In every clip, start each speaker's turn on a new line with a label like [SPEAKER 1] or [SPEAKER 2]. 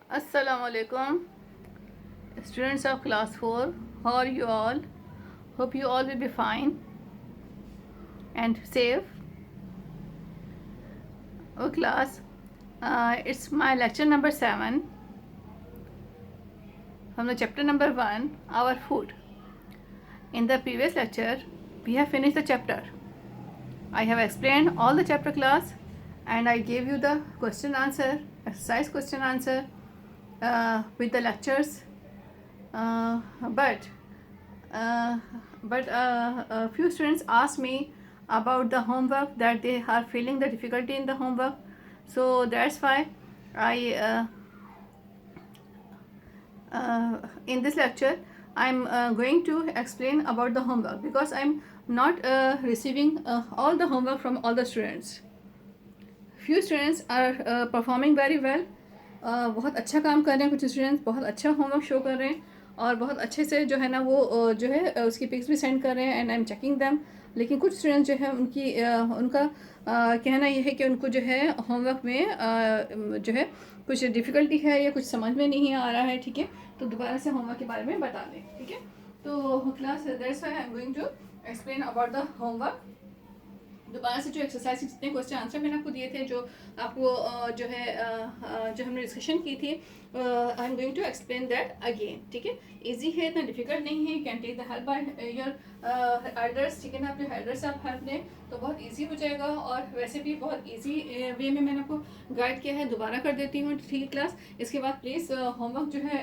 [SPEAKER 1] Assalamu alaikum, students of class 4. How are you all? Hope you all will be fine and safe. Oh class, it's my lecture number 7 from the chapter number 1, our food. In the previous lecture, we have finished the chapter. I have explained all the chapter class and I gave you the question answer, exercise question answer with the lectures. But a few students asked me about the homework, that they are feeling the difficulty in the homework. So that's why I in this lecture I'm going to explain about the homework, because I'm not receiving all the homework from all the students. Few students are performing very well. बहुत अच्छा काम कर रहे हैं, कुछ students बहुत अच्छा homework show कर रहे हैं और बहुत अच्छे से जो है ना वो जो है उसकी पिक्स भी सेंड कर रहे हैं and I am checking them. लेकिन कुछ स्टूडेंट्स जो है उनका कहना ये है कि उनको जो है होमवर्क में जो है कुछ डिफ़िकल्टी है या कुछ समझ में नहीं आ रहा है. ठीक है, तो दोबारा से होमवर्क के बारे में बता दें. ठीक है, तो class that's why I am going to explain about the homework. दोबारा से जो एक्सरसाइज जितने क्वेश्चन आंसर मैंने आपको दिए थे, जो आपको जो है जो हमने डिस्कशन की थी, I am going to explain that again. ठीक है, इजी है, इतना डिफिकल्ट नहीं है. You can take the help by your elders. ठीक है ना, अपने एल्डर्स से आप हेल्प लें तो बहुत इजी हो जाएगा. और वैसे भी बहुत इजी वे में मैंने आपको गाइड किया है. दोबारा कर देती हूँ. ठीक है क्लास, इसके बाद प्लीज़ होमवर्क जो है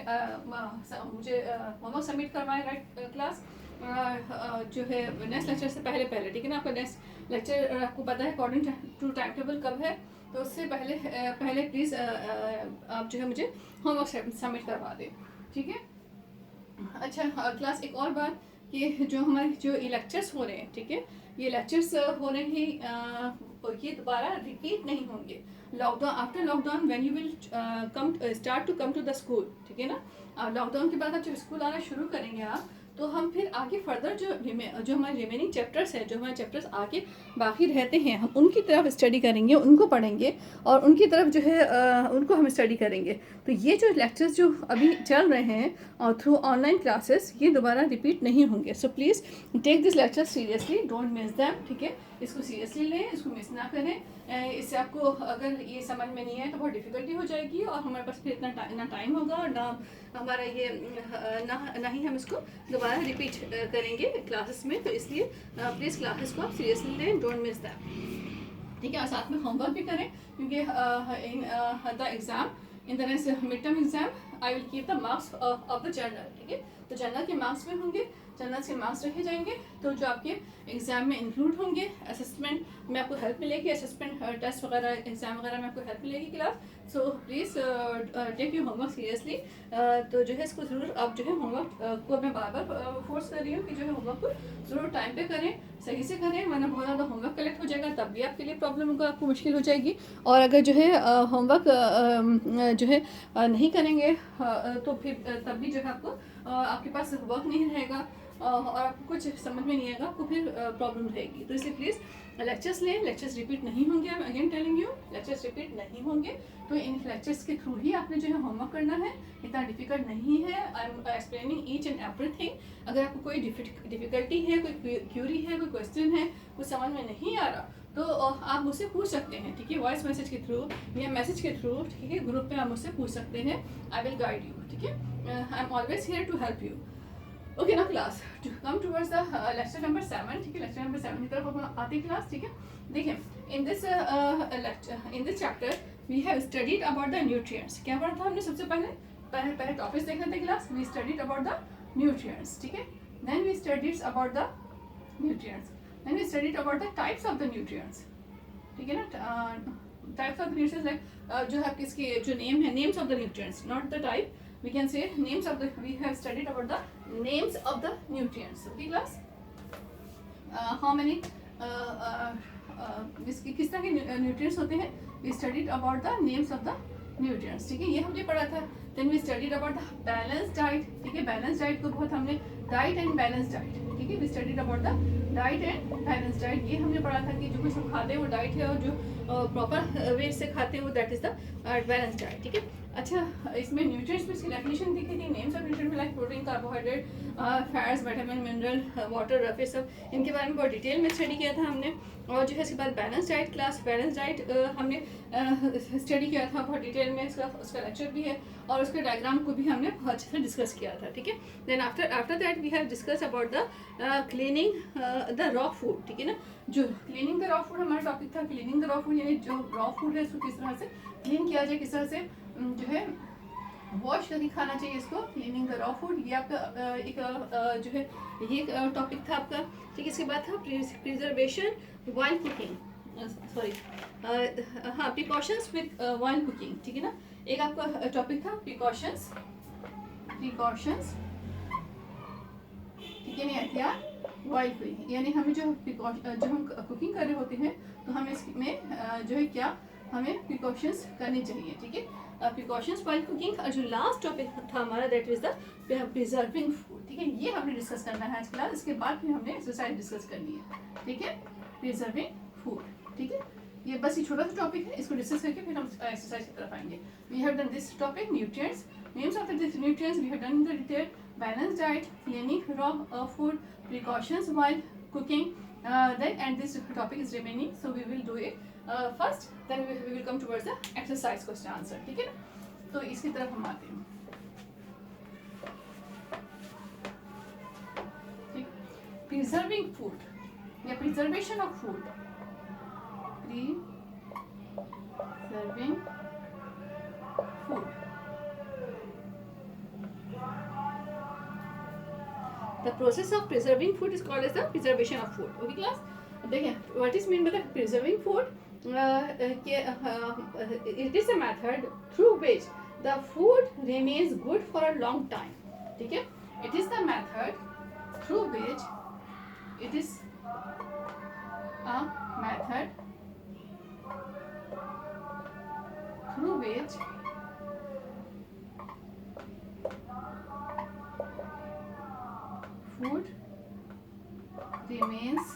[SPEAKER 1] मुझे होमवर्क सबमिट करवाएं. राइट क्लास, जो है नेक्स्ट लेक्चर से पहले. ठीक है ना, आपका नेक्स्ट लेक्चर आपको पता है अकॉर्डिंग टू टाइम टेबल कब है, तो उससे पहले प्लीज़ आप जो है मुझे होमवर्क सबमिट करवा दें. ठीक है. अच्छा क्लास, एक और बात कि जो हमारे जो ये लेक्चर्स हो रहे हैं, ठीक है, ये लेक्चर्स हो रहे हैं ये दोबारा रिपीट नहीं होंगे. Lockdown, after lockdown when you will start to come to the school. ठीक है ना, लॉकडाउन के बाद आप जब स्कूल आना शुरू करेंगे आप, तो हम फिर आगे फर्दर जो हमारे रिमेनिंग चैप्टर्स हैं, जो हमारे चैप्टर्स आगे बाकी रहते हैं, हम उनकी तरफ स्टडी करेंगे, उनको पढ़ेंगे और उनकी तरफ जो है उनको हम स्टडी करेंगे. तो ये जो लेक्चर्स जो अभी चल रहे हैं और थ्रू ऑनलाइन क्लासेस, ये दोबारा रिपीट नहीं होंगे. So please take this lecture seriously, don't miss them. ठीक है, इसको सीरियसली लें, इसको मिस ना करें. इससे आपको अगर ये समझ में नहीं आए तो बहुत डिफ़िकल्टी हो जाएगी और हमारे पास फिर इतना ना टाइम होगा और ना हमारा ये ना ही हम इसको दोबारा रिपीट करेंगे क्लासेस में. तो इसलिए प्लीज़ क्लासेस को आप सीरियसली लें, डोंट मिस दैट. ठीक है, और साथ में होमवर्क भी करें, क्योंकि in the exam, in the next mid term exam I will keep the marks of the journal. ठीक है, तो जर्नल के मार्क्स में होंगे, जर्नल के मार्क्स रखे जाएंगे, तो जो आपके एग्ज़ाम में इंक्लूड होंगे. असेसमेंट में आपको हेल्प मिलेगी, असेसमेंट टेस्ट वगैरह, एग्ज़ाम वगैरह में आपको हेल्प मिलेगी class. So please take you homework seriously. तो जो है इसको ज़रूर आप जो है होमवर्क को मैं बार बार फोर्स कर रही हूँ कि जो है होमवर्क को ज़रूर टाइम पे करें, सही से करें, वरना बहुत ज़्यादा होमवर्क कलेक्ट हो जाएगा, तब भी आपके लिए प्रॉब्लम होगा, आपको मुश्किल हो जाएगी. और अगर जो है होमवर्क जो है नहीं करेंगे तो फिर तब भी जो है आपको आपके पास वर्क नहीं रहेगा और आपको कुछ समझ में नहीं आएगा, आपको फिर प्रॉब्लम रहेगी. तो इसलिए प्लीज़ लेक्चर्स लें, लेक्चर्स रिपीट नहीं होंगे. आई am again telling you, lectures repeat नहीं होंगे. तो इन लेक्चर्स के थ्रू ही आपने जो है होमवर्क करना है, इतना डिफिकल्ट नहीं है. I am explaining each and everything. अगर आपको कोई डिफिकल्टी है, कोई क्यूरी है, कोई क्वेश्चन है, कुछ समझ में नहीं आ रहा, तो आप मुझसे पूछ सकते हैं. ठीक है, वॉइस मैसेज के थ्रू या मैसेज के थ्रू. ठीक है, ग्रुप पे आप मुझसे पूछ सकते हैं. I will guide you. ठीक है, I am always here to help you. Okay ना class, to come towards the lecture number 7. ठीक है, लेक्चर नंबर 7 की तरफ हम आते हैं क्लास. ठीक है, देखिए in this chapter we have studied about the nutrients. क्या पढ़ा था हमने सबसे पहले टॉपिक्स देख रहे थे class. We studied about the nutrients. ठीक है, then we studied about the nutrients, then we studied about the types of the nutrients. ठीक है ना, types of the nutrients like जो है किसके जो नेम है, names of the nutrients, not the type. We can say names of the, we have studied about the names of the nutrients. Okay class, how many किस तरह के nutrients होते हैं. We studied about the names of the nutrients. ठीक है, ये हमने पढ़ा था. Then we studied about the balanced diet. ठीक है, balanced diet को बहुत हमने diet and balanced diet. ठीक है, we studied about the diet and balanced diet. ये हमने पढ़ा था कि जो कुछ हम खाते हैं वो डाइट है और जो प्रॉपर वे से खाते हैं वो that is the balance diet. ठीक है, अच्छा, इसमें न्यूट्रिएंट्स में इसकी डेफिनेशन दिखी थी, नेम्स ऑफ न्यूट्रिएंट में like protein, carbohydrate, fats, vitamin, mineral, water, rough, ये सब इनके बारे में बहुत डिटेल में स्टडी किया था हमने। और जो है इसके बाद balance diet class, balance diet हमने स्टडी किया था बहुत डिटेल में, उसका लेक्चर भी है और उसके डायग्राम को भी हमने बहुत अच्छे से डिस्कस किया था, ठीक है। Then after that we have discuss about the cleaning the raw food, ठीक है ना। जो क्लीनिंग द रॉ फूड हमारा टॉपिक था, क्लीनिंग द रॉ फूड यानी जो रॉ फूड है उसको किस तरह से क्लीन किया जाए, किस तरह से जो है वॉश करके खाना चाहिए इसको, क्लीनिंग द रॉ फूड। ये आपका एक जो है ये टॉपिक था आपका, ठीक है। इसके बाद था प्रिजर्वेशन वाइल कुकिंग, सॉरी हाँ, प्रिकॉशंस विद वाइल कुकिंग, ठीक है ना। एक आपका टॉपिक था प्रिकॉशंस, ठीक है, नहीं एहतियात वाइल कुकिंग, यानी हमें जो हम कुकिंग कर रहे होते हैं तो हमें इसमें जो है क्या हमें प्रिकॉशंस करनी चाहिए, ठीक है। Precautions while cooking. और जो लास्ट टॉपिक था हमारा that is the preserving food, ठीक है। ये हमने डिस्कस करना है आज क्लास, इसके बाद फिर हमने एक्सरसाइज डिस्कस करनी है, ठीक है। प्रिजर्विंग फूड, ठीक है। ये बस ये छोटा सा टॉपिक है, इसको डिस्कस करके फिर हम एक्सरसाइज की तरफ आएंगे। We have done this topic nutrients, names of the nutrients we have done in the detail, balance diet, cleaning raw food, precautions while cooking, then and this topic is remaining, so we will do it first, then we will come towards the exercise question answer, ठीक है ना। तो इसकी तरफ हम आते हैं, ठीक। प्रिजर्विंग फूड या preservation of food, preserving food, the process of preserving food is called as the preservation of food, okay class। देखिए what is mean by the preserving food, it is a method through which the food remains good for a long time, ठीक है। it is the method through which, it is a method through which food remains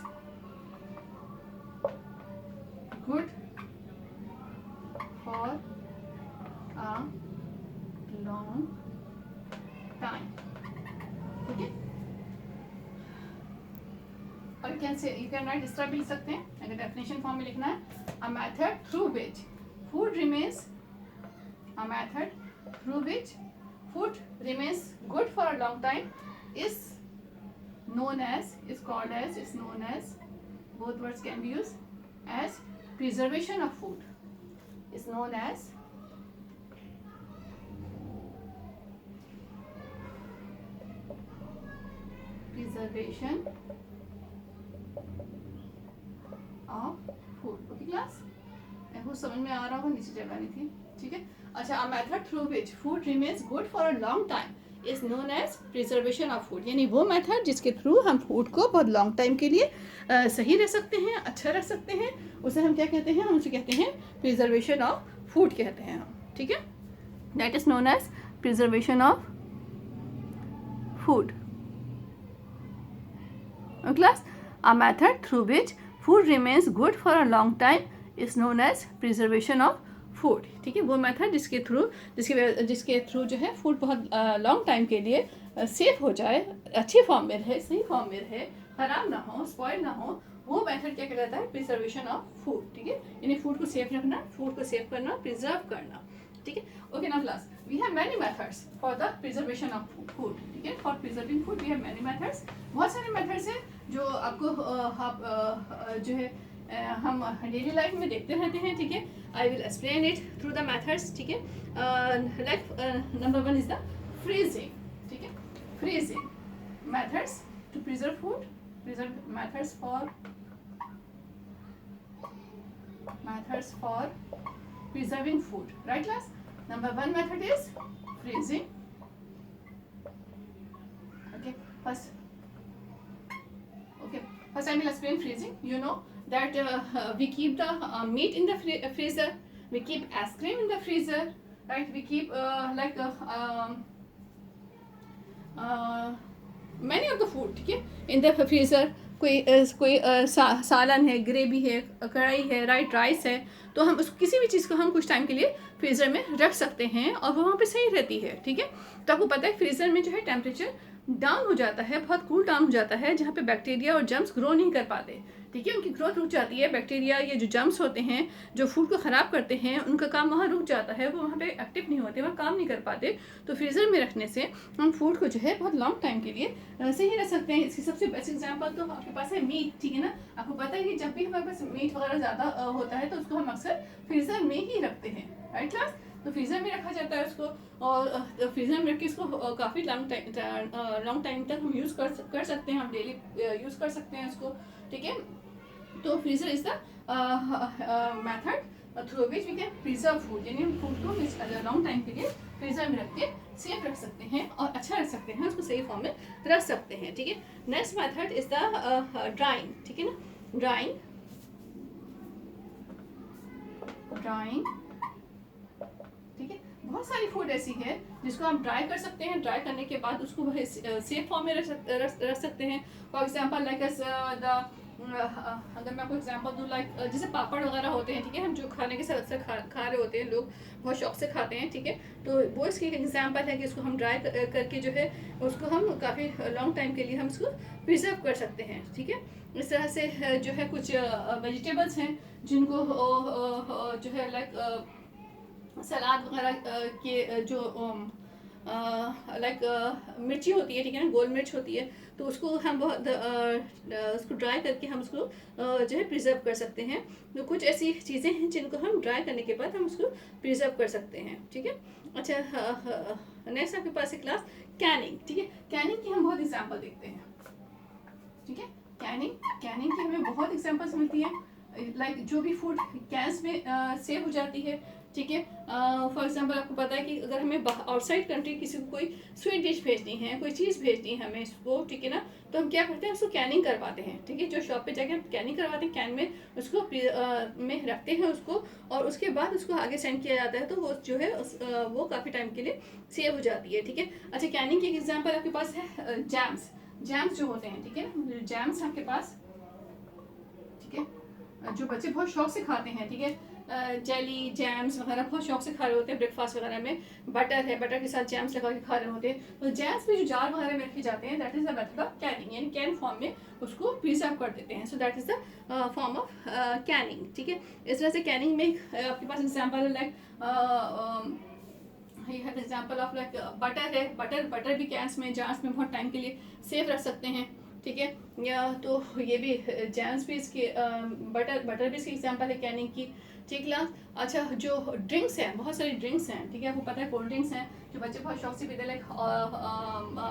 [SPEAKER 1] good for a long time, ठीक है। और you can write इस तरह भी लिख सकते हैं, अगर डेफिनेशन फॉर्म में लिखना है, a method through which food remains, a method through which food remains good for a long time is known as, is called as, is known as, both words can be used, as preservation of food, is known as preservation of food, okay class। वो समझ में आ रहा होगा, नीचे जगह नहीं थी, ठीक है। अच्छा, a method through which food remains good for a long time is known as preservation of food, यानी वो मेथड जिसके थ्रू हम फूड को बहुत लॉन्ग टाइम के लिए सही रह सकते हैं, अच्छा रख सकते हैं, उसे हम क्या कहते हैं, हम उसे कहते हैं प्रिजर्वेशन ऑफ फूड कहते हैं हम, ठीक है। That is known as preservation of food, class. A method through which food remains good for a long time is known as preservation of food, ठीक है। वो मेथड जिसके थ्रू जो है फूड बहुत लॉन्ग टाइम के लिए सेफ हो जाए, अच्छी फॉर्म में रहे, सही फॉर्म में रहे, खराब ना हो, स्पॉइल ना हो, वो मेथड क्या कहलाता है, प्रिजर्वेशन ऑफ फूड, ठीक है। यानी फूड को सेफ रखना, फूड को सेव करना, प्रिजर्व करना, ठीक है। Okay now class, we have many methods for the preservation of food, ठीक है। For preserving food we have many methods, बहुत सारे मेथड्स हैं जो आपको जो है हम डेली लाइफ में देखते रहते हैं, ठीक है। I will explain it through the methods, ठीक है। Like number 1 is the freezing, ठीक है। Freezing methods to preserve food, preserve methods for preserving food, right class। number 1 method is freezing, okay। First I will explain freezing। you know that we keep the meat in the freezer, we keep ice cream in the freezer, right। we keep many of the food, ठीक है, in the freezer सालन है, gravy है, कढ़ाई है, rice है, तो हम उस किसी भी चीज़ को हम कुछ टाइम के लिए फ्रीज़र में रख सकते हैं और वो वहाँ पे सही रहती है, ठीक है। तो आपको पता है फ्रीज़र में जो है टेम्परेचर डाउन हो जाता है, बहुत कूल डाउन हो जाता है, जहाँ पे बैक्टीरिया और जर्म्स ग्रो नहीं कर पाते, ठीक है, उनकी ग्रोथ रुक जाती है। बैक्टीरिया, ये जो जर्म्स होते हैं जो फूड को ख़राब करते हैं, उनका काम वहाँ रुक जाता है, वो वहाँ पे एक्टिव नहीं होते, वहाँ काम नहीं कर पाते। तो फ्रीज़र में रखने से हम फूड को जो है बहुत लॉन्ग टाइम के लिए सही रख सकते हैं। इसकी सबसे बेस्ट एग्जांपल तो आपके पास है मीट, ठीक है ना। आपको पता है कि जब भी हमारे पास मीट वगैरह ज़्यादा होता है तो उसको हम अक्सर फ्रीज़र में ही रखते हैं, राइट क्लास। तो फ्रीज़र में रखा जाता है उसको, और फ्रीज़र में रख के इसको काफ़ी लॉन्ग टाइम तक हम यूज़ कर सकते हैं, हम डेली यूज़ कर सकते हैं उसको, ठीक है। तो freezer is the method through which we can preserve food, यानी हम फूड को लॉन्ग टाइम के लिए फ्रीज़र में रख के सेफ रख सकते हैं और अच्छा रख सकते हैं, उसको सही फॉर्म में रख सकते हैं, ठीक है। Next method is the drawing, ठीक है ना। ड्राइंग ठीक है, बहुत सारी फूड ऐसी है जिसको हम ड्राई कर सकते हैं। ड्राई करने के बाद उसको सेफ फॉर्म में रख सकते हैं। फॉर एग्जांपल लाइक अगर मैं आपको एग्जांपल दूँ, लाइक जैसे पापड़ वगैरह होते हैं, ठीक है, हम जो खाने के साथ अक्सर खा रहे होते हैं, लोग बहुत शौक से खाते हैं, ठीक है। तो वो इसकी एक एग्जांपल है कि इसको हम ड्राई करके जो है उसको हम काफ़ी लॉन्ग टाइम के लिए हम इसको प्रिजर्व कर सकते हैं, ठीक है। इस तरह से जो है कुछ वेजिटेबल्स हैं जिनको जो है लाइक सलाद वगैरह के जो लाइक मिर्ची होती है, ठीक है ना, गोल मिर्च होती है, तो उसको हम बहुत उसको ड्राई करके हम उसको जो है प्रिजर्व कर सकते हैं। तो कुछ ऐसी चीज़ें हैं जिनको हम ड्राई करने के बाद हम उसको प्रिजर्व कर सकते हैं, ठीक है। अच्छा, नेक्स्ट आपके पास है क्लास कैनिंग, ठीक है। कैनिंग की हम बहुत एग्जाम्पल देखते हैं, ठीक है। कैनिंग की हमें बहुत एग्जाम्पल्स मिलती है, लाइक जो भी फूड कैंस में सेव हो जाती है, ठीक है। फॉर एग्जांपल आपको पता है कि अगर हमें आउटसाइड कंट्री किसी को कोई स्वीट डिश भेजनी है, कोई चीज़ भेजनी है हमें इसको, ठीक है ना, तो हम क्या करते हैं, उसको कैनिंग करवाते हैं, ठीक है। जो शॉप पे जाके हम कैनिंग करवाते हैं, कैन में उसको में रखते हैं उसको, और उसके बाद उसको आगे सेंड किया जाता है, तो वो जो है वो काफ़ी टाइम के लिए सेव हो जाती है, ठीक है। अच्छा, कैनिंग की एक एग्जाम्पल आपके पास है जैम्स जो होते हैं, ठीक है ना। जैम्स आपके पास, ठीक है, जो बच्चे बहुत शौक से खाते हैं, ठीक है, जेली जैम्स वगैरह बहुत शौक से खा रहे होते हैं। ब्रेकफास्ट वगैरह में बटर है, बटर के साथ जैम्स लगा के खा रहे होते हैं, तो जैम्स भी जो जार वगैरह में रखे जाते हैं, that is the method of canning, यानी कैन फॉर्म में उसको प्रिजर्व कर देते हैं। So that is the form of canning, ठीक है। इस तरह से कैनिंग में आपके पास example like you have example of like butter है, बटर भी कैंस में जार्स में बहुत टाइम के लिए सेफ रख सकते हैं, ठीक है। या तो ये भी जैम्स भी इसके बटर भी इसकी एग्जांपल है कैनिंग की, ठीक है। अच्छा, जो ड्रिंक्स हैं, बहुत सारी ड्रिंक्स हैं, ठीक है, आपको पता है कोल्ड ड्रिंक्स हैं जो बच्चे बहुत शौक से पीते हैं, like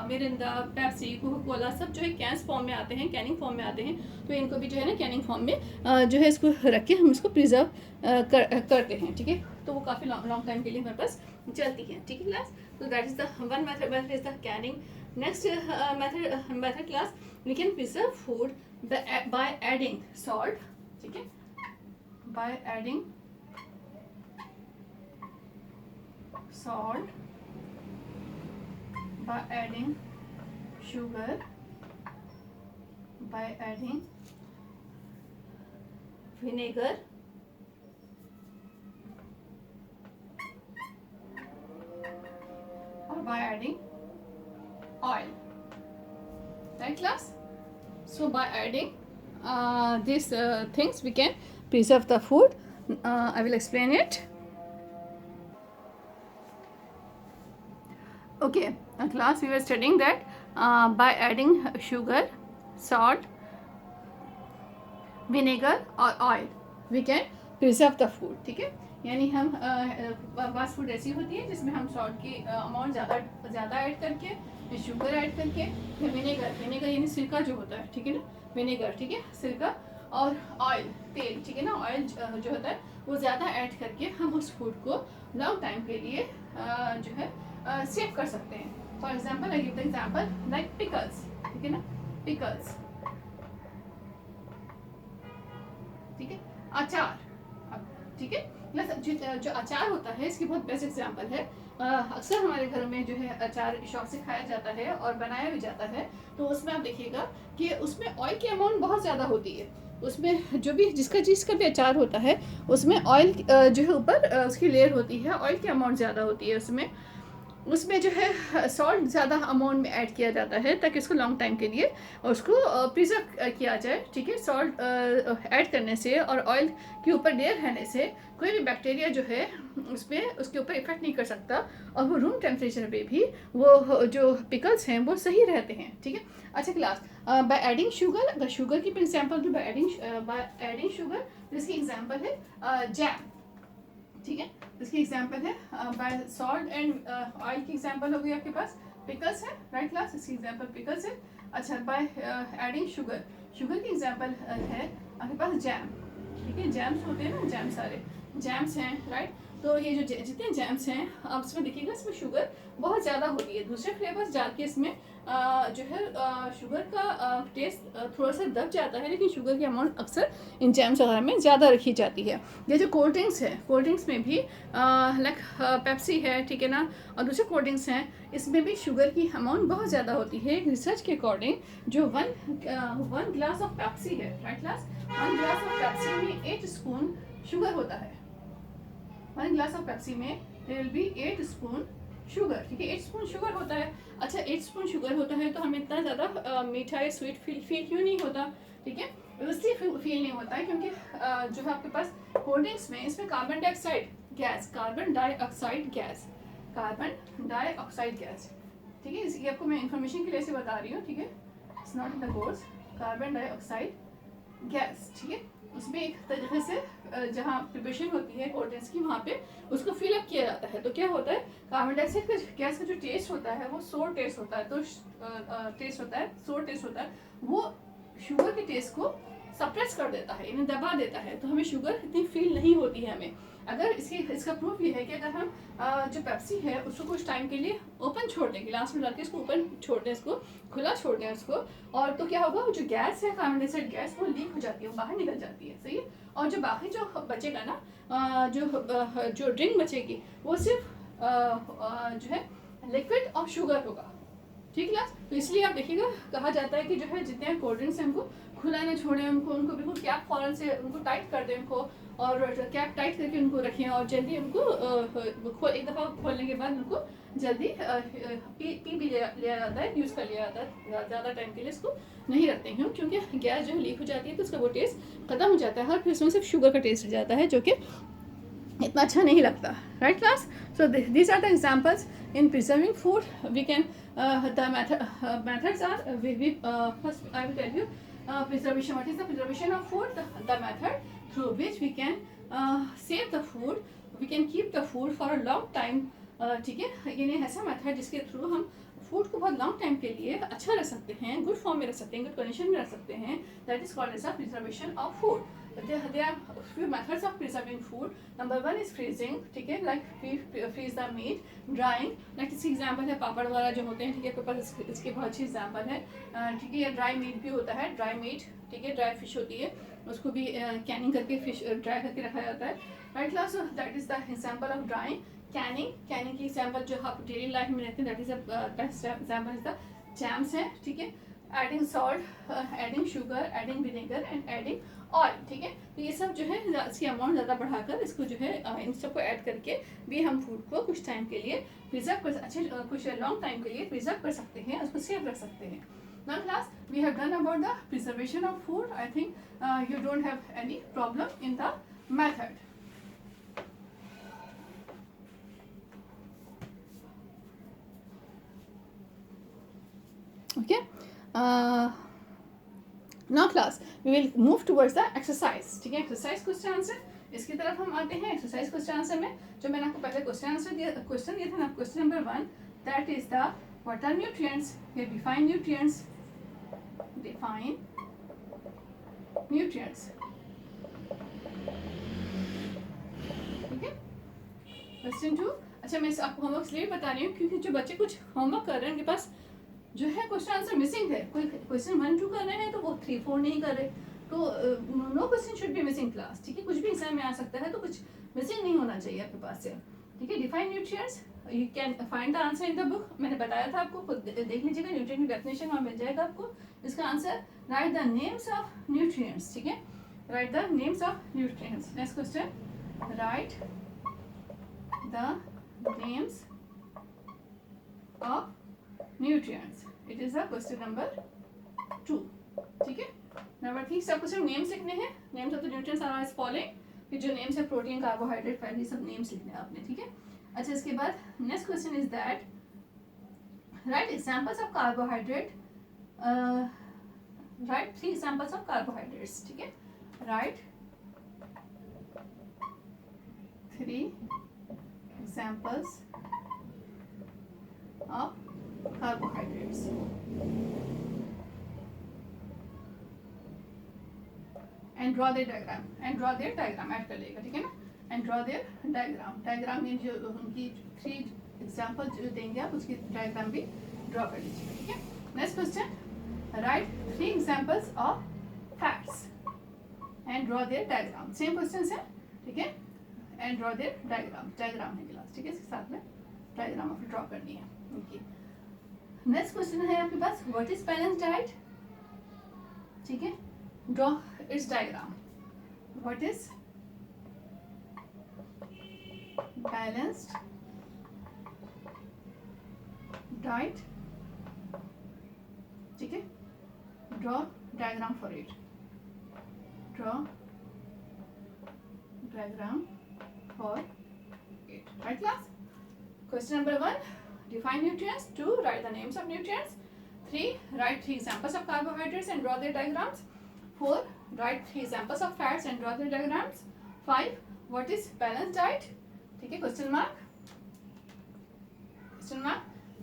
[SPEAKER 1] Mirinda, Pepsi, Coca Cola, सब जो है कैंस फॉर्म में आते हैं, कैनिंग फॉर्म में आते हैं, तो इनको भी जो है ना कैनिंग फॉर्म में जो है इसको रख के हम इसको प्रिजर्व करते हैं, ठीक है। तो वो काफ़ी लॉन्ग टाइम के लिए हमारे पास चलती है, ठीक है क्लास। तो that is the one method is the Canning. Next method class, we can preserve food by adding salt, ठीक है, by adding salt, by adding sugar, by adding vinegar, or by adding oil, right class. So by adding these things we can preserve the food. I will explain it. Okay, class, we were studying that by adding sugar, salt, vinegar or oil we can preserve the food, ठीक है। यानी हम fast food ऐसी होती है जिसमें हम salt की अमाउंट ज़्यादा ऐड करके, शुगर ऐड करके, फिर विनेगर यानी सिरका जो होता है, ठीक है ना, विनेगर, ठीक है, सिरका, और ऑयल, तेल, ठीक है ना, ऑयल जो होता है वो ज़्यादा ऐड करके हम उस फूड को लॉन्ग टाइम के लिए जो है सेव कर सकते हैं। For example I give the example like pickles, ठीक है ना, पिकल्स, ठीक है, अचार, ठीक है। प्लस जो अचार होता है इसकी बहुत बेस्ट एग्जांपल है। अक्सर हमारे घर में जो है अचार शौक से खाया जाता है और बनाया भी जाता है। तो उसमें आप देखिएगा कि उसमें ऑयल की अमाउंट बहुत ज़्यादा होती है। उसमें जो भी जिसका भी अचार होता है उसमें ऑयल जो है ऊपर उसकी लेयर होती है, ऑयल की अमाउंट ज़्यादा होती है उसमें जो है सॉल्ट ज़्यादा अमाउंट में ऐड किया जाता है ताकि उसको लॉन्ग टाइम के लिए उसको प्रिजर्व किया जाए, ठीक है। सॉल्ट ऐड करने से और ऑयल के ऊपर लेयर रहने से कोई भी बैक्टीरिया जो है उसमें उसके ऊपर इफेक्ट नहीं कर सकता और वो रूम टेम्परेचर पे भी वो जो पिकल्स हैं वो सही रहते हैं, ठीक है। अच्छा क्लास, बाय एडिंग शुगर, अगर शुगर की एग्जाम्पल दूँ, बाय एडिंग शुगर जिसकी एग्जाम्पल है जैम, ठीक है। इसकी एग्जांपल है बाय सॉल्ट एंड ऑयल की एग्जांपल हो गई आपके पास पिकल्स है, राइट क्लास, इसकी एग्जांपल पिकल्स है। अच्छा, बाय एडिंग शुगर, शुगर की एग्जांपल है आपके पास जैम, ठीक है। जैम्स होते हैं ना, जैम सारे जैम्स हैं, राइट। तो ये जो जितने जैम्स हैं आप इसमें देखिएगा इसमें शुगर बहुत ज़्यादा होती है। दूसरे फ्लेवर्स डाल के इसमें जो है शुगर का टेस्ट थोड़ा सा दब जाता है, लेकिन शुगर की अमाउंट अक्सर इन जैम्स वगैरह में ज़्यादा रखी जाती है। ये जो कोल्ड ड्रिंक्स है, कोल्ड ड्रिंक्स में भी लाइक पेप्सी है, ठीक है ना, और दूसरे कोल्ड ड्रिंक्स हैं, इसमें भी शुगर की अमाउंट बहुत ज़्यादा होती है। एक रिसर्च के अकॉर्डिंग जो वन ग्लास ऑफ पेप्सी है, right class, one glass of Pepsi में 8 स्पून शुगर होता है। वन ग्लास ऑफ पेप्सी में there will be 8 spoon sugar, ठीक है। 8 स्पून शुगर होता है। अच्छा, 8 स्पून शुगर होता है तो हमें इतना ज़्यादा मीठा या स्वीट फील क्यों नहीं होता, ठीक है। इसलिए फील नहीं होता है क्योंकि जो है आपके पास कोल्ड ड्रिंक्स में इसमें carbon dioxide gas, carbon dioxide gas, carbon dioxide gas, ठीक है। इसकी आपको मैं इन्फॉर्मेशन के लिए से बता रही हूँ, ठीक है, it's not in the course. Carbon dioxide gas, ठीक है। उसमें एक तरीके से जहाँ प्रिपरेशन होती है कोल्ड ड्रिंक्स की वहाँ पे उसको फिल अप किया जाता है। तो क्या होता है, कार्बन डाइऑक्साइड का गैस का जो टेस्ट होता है वो सोर टेस्ट होता है, तो टेस्ट होता है, सोर टेस्ट होता है, वो शुगर के टेस्ट को सप्रेस कर देता है, इन्हें दबा देता है, तो हमें शुगर इतनी फील नहीं होती है हमें। अगर इसका प्रूफ ये है कि अगर हम जो पेप्सी है उसको कुछ टाइम के लिए ओपन छोड़ दें, गिलास में डाल के इसको ओपन छोड़ दें, इसको खुला छोड़ दें उसको, और तो क्या होगा, जो गैस है कार्बन डाइऑक्साइड गैस वो लीक हो जाती है, वो बाहर निकल जाती है, सही है। और जो बाकी जो बचेगा ना, जो ड्रिंक बचेगी वो सिर्फ जो है लिक्विड और शुगर होगा, ठीक है। तो इसलिए आप देखिएगा कहा जाता है कि जो है जितने कोल्ड ड्रिंक्स हैं उनको खुला ना छोड़ें, उनको बिल्कुल कैप फौरन से उनको टाइट कर दें उनको, और कैप टाइट करके उनको रखें और जल्दी उनको एक दफ़ा खोलने के बाद उनको जल्दी पी भी लिया जाता है, यूज़ कर लिया जाता है। ज़्यादा टाइम के लिए इसको नहीं रखते हैं क्योंकि गैस जो है लीक हो जाती है तो उसका वो टेस्ट ख़त्म हो जाता है और फिर उसमें सिर्फ शुगर का टेस्ट रह जाता है जो कि इतना अच्छा नहीं लगता, right class. So these are the examples in preserving food. We can the methods are first I will tell you preservation. What is the preservation of food? The method through which we can save the food, we can keep the food for a long time, ठीक है। ये ऐसा method जिसके through हम food को बहुत long time के लिए अच्छा रख सकते हैं, गुड फॉर्म में रख सकते हैं, गुड कंडीशन में रख सकते हैं, that is called as a preservation of food. There are few methods of preserving food. Number one is freezing, ठीक है, like freeze the meat, drying, like इसकी एग्जाम्पल है पापड़ वगैरह जो होते हैं, ठीक है, आपके पास इसकी बहुत अच्छी एग्जाम्पल है, ठीक है। या ड्राई मीट भी होता है, ड्राई मीट, ठीक है, ड्राई फिश होती है, उसको भी कैनिंग करके फिश ड्राई करके रखा जाता है, right class. That is the example of drying. Canning की एग्जाम्पल जो आप डेली लाइफ में रहते हैं, that is the best example is the jams है, ठीक है। Adding salt, adding sugar, adding vinegar and adding oil, ठीक है। तो ये सब जो है इसकी अमाउंट ज़्यादा बढ़ाकर इसको जो है इन सबको ऐड करके भी हम फूड को कुछ टाइम के लिए प्रिजर्व कर, अच्छे कुछ लॉन्ग टाइम के लिए प्रिजर्व कर सकते हैं, उसको सेव रख सकते हैं। Now class, we have done about the preservation of food. I think you don't have any problem in the method. Okay. Now class, we will move towards the exercise, ठीक है। Exercise question answer, इसकी तरफ हम आते हैं। Exercise question answer में जो मैंने आपको पहले क्वेश्चन दिया था ना, question number 1, that is the what are nutrients, ये डिफाइन न्यूट्रिएंट्स, define nutrients, ठीक है। क्वेश्चन 2, अच्छा मैं आपको होमवर्क इसलिए बता रही हूँ क्योंकि जो बच्चे कुछ होमवर्क कर रहे हैं उनके पास जो है क्वेश्चन आंसर मिसिंग है, कोई क्वेश्चन 1 2 कर रहे हैं तो वो 3 4 नहीं कर रहे, तो no question should be missing class, ठीक है, कुछ भी एग्जाम में आ सकता है तो कुछ मिसिंग नहीं होना चाहिए आपके पास से, ठीक है। Define nutrients, you can find the answer in the book, मैंने बताया था आपको, खुद देख लीजिएगा, न्यूट्रिएंट की डेफिनेशन वहाँ मिल जाएगा आपको। इसका answer right the names of nutrients, ठीक है, right the names of nutrients. Next question, right the names of nutrients, it is the question number 2, ठीक है। नंबर 3 से आपको सिर्फ नेम्स लिखने हैं, names of the nutrients are as following, फिर जो नेम्स है प्रोटीन, कार्बोहाइड्रेट, फैट, ये सब नेम्स लिखने हैं आपने, ठीक है। अच्छा, इसके बाद next question is that write examples of carbohydrate, write 3 examples of carbohydrates, ठीक है, write 3 examples of carbohydrates. And draw their diagram, and draw their diagram add कर लेगा, ठीक है ना, and draw their diagram, diagram में जो उनकी 3 एग्जांपल जो देंगे आप उसकी डायग्राम भी ड्रॉ कर लीजिएगा, ठीक है। Next question, write 3 examples of fats and draw their diagram, same question है, ठीक है, and draw their diagram, diagram है क्लास, ठीक है, इसके साथ में डायग्राम आपको ड्रॉ करनी है, ओके। नेक्स्ट क्वेश्चन है आपके पास, व्हाट इज बैलेंस डाइट, ठीक है, draw it's diagram, what is balanced diet, ठीक है, draw diagram for it, draw diagram for it, right class. Question number 1, define nutrients. 2, write the names of nutrients. 3, write 3 examples of carbohydrates and draw their diagrams. 4, write 3 examples of fats and draw their diagrams. 5, what is balanced diet? ठीक है, question mark,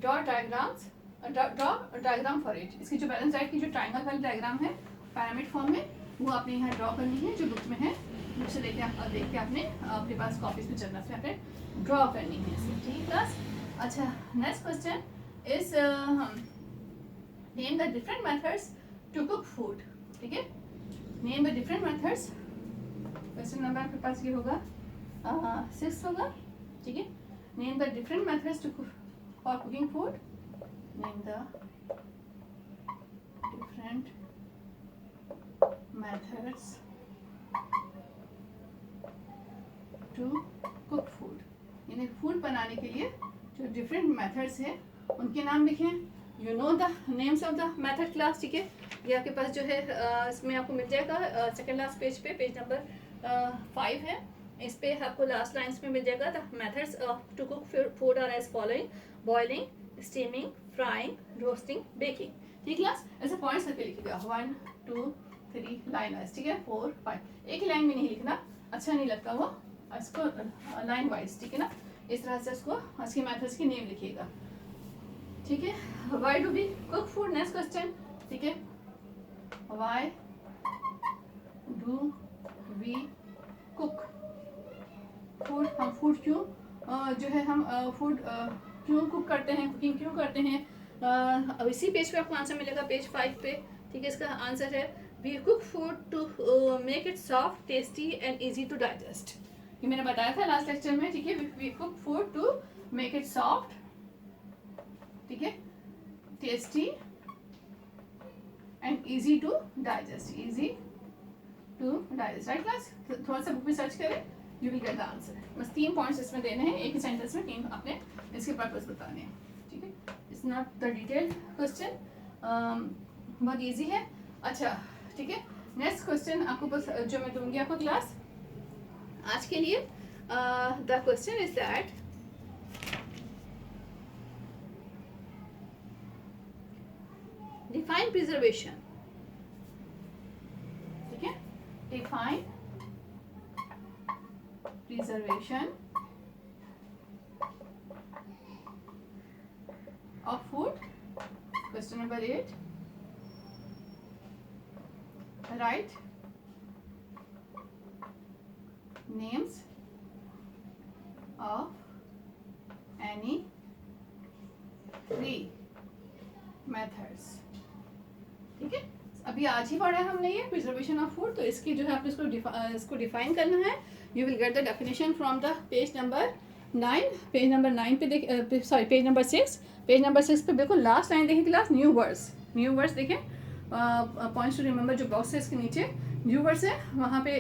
[SPEAKER 1] draw diagrams, draw a diagram for it. इसकी जो balance diet की जो triangle वाली diagram है pyramid form में, वो आपने यहाँ ड्रॉ करनी है, जो बुक में है, बुक से लेके आप देख के आपने आपके पास कॉपीज में जर्नल्स में आपने ड्रॉ करनी है इसे, ठीक है क्लास। अच्छा, next question is name the different methods to cook food, ठीक है, name the different methods, question number आपके पास ये होगा 6 होगा, ठीक है। Name the different methods to for cooking food, name the different methods to cook food, यानी फूड बनाने के लिए जो डिफरेंट मेथड्स हैं उनके नाम लिखें। You know the names of the method class, ठीक है, ये आपके पास जो है इसमें आपको मिल जाएगा सेकेंड लास्ट पेज पे, पेज नंबर 5 है, इस पे आपको लास्ट लाइन्स में मिल जाएगा the methods of to cook food are as following, boiling, steaming, frying, roasting, baking, ठीक क्लास। ऐसे पॉइंट्स करके लिखिएगा 1 2 3 लाइन वाइज, ठीक है, 4 5, एक ही लाइन में नहीं लिखना, अच्छा नहीं लगता वो, इसको लाइन वाइज, ठीक है ना, इस तरह से इसको इसके मेथड्स की नेम लिखिएगा, ठीक है। Why do we cook food, next question, ठीक है, why do we cook food, हम फूड क्यों जो है हम फूड क्यों कुक करते हैं, कुकिंग क्यों करते हैं, इसी पेज पे आपको आंसर मिलेगा, पेज 5 पे, ठीक है। इसका आंसर है we cook food to make it soft, tasty and easy to digest, ये मैंने बताया था लास्ट लेक्चर में, ठीक है, we cook food to make it soft, ठीक है, tasty and easy to digest, easy to digest, right class. थोड़ा सा बुक में सर्च करें, you will get the answer, बस 3 पॉइंट्स इसमें देने हैं, एक ही सेंटेंस में 3 आपने इसके पर्पस बताने हैं, ठीक है, it's not the detailed question, बहुत इजी है। अच्छा, ठीक है, नेक्स्ट क्वेश्चन आपको बस जो मैं दूंगी आपको क्लास आज के लिए, the question is that define preservation, ठीक है, define preservation of food, question number 8, right names of any 3 methods, ठीक है। अब अभी आज ही पढ़ा है हमने ये प्रिजर्वेशन ऑफ फूड, तो इसकी जो है आपने इसको डिफाइन करना है. You will get the definition from the page number 9. Page number 9 पे देख, sorry page number 6. Page number 6 पे बिल्कुल लास्ट लाइन देखिए क्लास, न्यू वर्ड्स देखें, पॉइंट्स टू रिमेंबर जो बॉक्स है इसके नीचे न्यू वर्ड्स है, वहाँ पे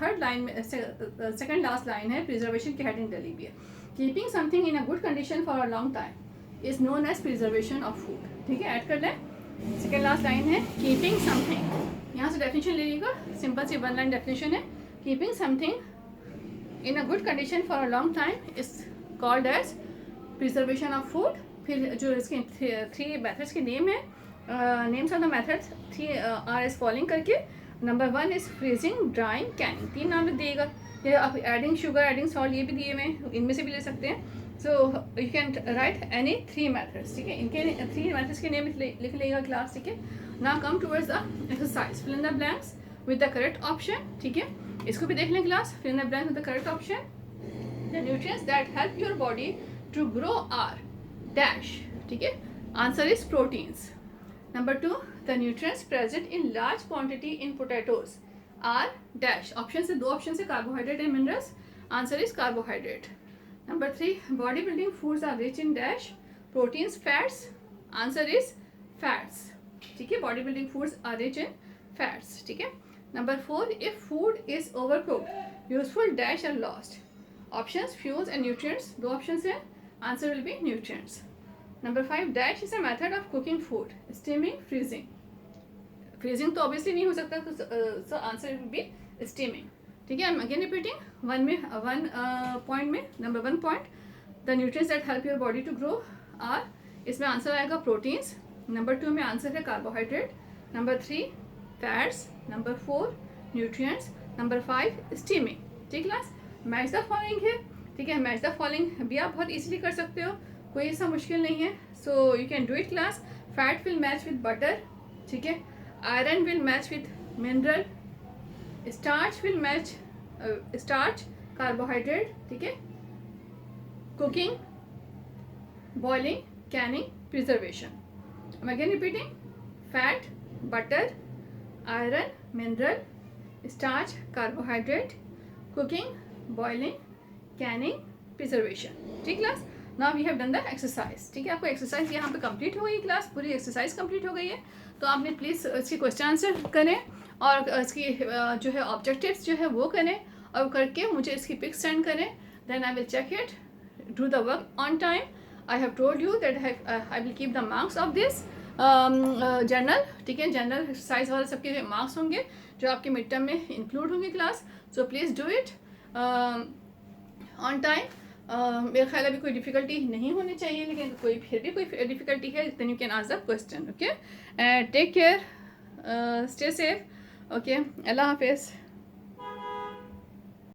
[SPEAKER 1] थर्ड लाइन में सेकंड लास्ट लाइन है, प्रिजर्वेशन की हेडिंग डली हुई है. Keeping something in a good condition for a long time is known as preservation of food. ठीक है, ऐड कर लें. सेकेंड लास्ट लाइन है कीपिंग समथिंग. यहाँ से डेफिनेशन ले लीजिएगा, सिंपल सी वन लाइन डेफिनेशन है. Keeping something in a good condition for a long time is called as preservation of food. फिर जो इसके थ्री मेथड्स के नेम है, names of the methods three are as following करके. Number 1 is freezing, drying, canning. 3 नाम दिएगा. ये आप adding sugar, adding salt, ये भी दिए हुए हैं, इनमें से भी ले सकते हैं. सो you can write any 3 methods. ठीक है, इनके 3 मेथड्स के नेम लिख लेगा क्लास. ठीक है, now come towards the exercise. Fill in the blanks with the correct option. ठीक है, इसको भी देख लें class. Fill in the blanks with the correct option. The nutrients that help your body to grow are dash. ठीक है, answer is proteins. Number 2, the nutrients present in large quantity in potatoes are dash. Option से 2 option से carbohydrate and minerals. Answer is carbohydrate. Number 3, body building foods are rich in dash, proteins, fats. Answer is fats. ठीक है, body building foods are rich in fats. ठीक है. Number 4, if food is over cooked useful dash are lost. Options fuels and nutrients. 2 option है. Answer will be nutrients. Number 5, dash is a method of cooking food. Steaming, freezing. Freezing तो obviously नहीं हो सकता, so answer will be steaming. ठीक है, I'm again repeating. one point में number 1 point, the nutrients that help your body to grow are, इसमें answer आएगा proteins. Number 2 में आंसर है carbohydrate. Number 3 fats. Number 4 nutrients. Number 5 steaming. ठीक class, match the following है. ठीक है, match the following भी आप बहुत इजीली कर सकते हो, कोई ऐसा मुश्किल नहीं है. So you can do it class. Fat will match with butter. ठीक है, iron will match with mineral. Starch will match starch, carbohydrate. ठीक है, cooking, boiling, canning, preservation. I am again repeating. Fat, butter, iron, mineral, starch, carbohydrate, cooking, boiling, canning, preservation. ठीक class, now we have done the exercise. ठीक है, आपको exercise यहाँ पे complete हो गई क्लास, पूरी एक्सरसाइज कंप्लीट हो गई है. तो आपने प्लीज़ इसकी क्वेश्चन आंसर करें और इसकी जो है ऑब्जेक्टिव्स जो है वो करें, और करके मुझे इसकी पिक्स सेंड करें. Then I will check it, do the work on time. I have told you that I will keep the marks of this journal. ठीक है, जर्नल एक्सरसाइज वाले सबके मार्क्स होंगे जो आपके मिड टर्म में इंक्लूड होंगे class. So please do it on time. मेरा ख्याल अभी कोई डिफ़िकल्टी नहीं होनी चाहिए, लेकिन कोई फिर भी कोई डिफ़िकल्टी है then you can ask the question. Okay, take care, stay safe. Okay, अल्लाह हाफिज़.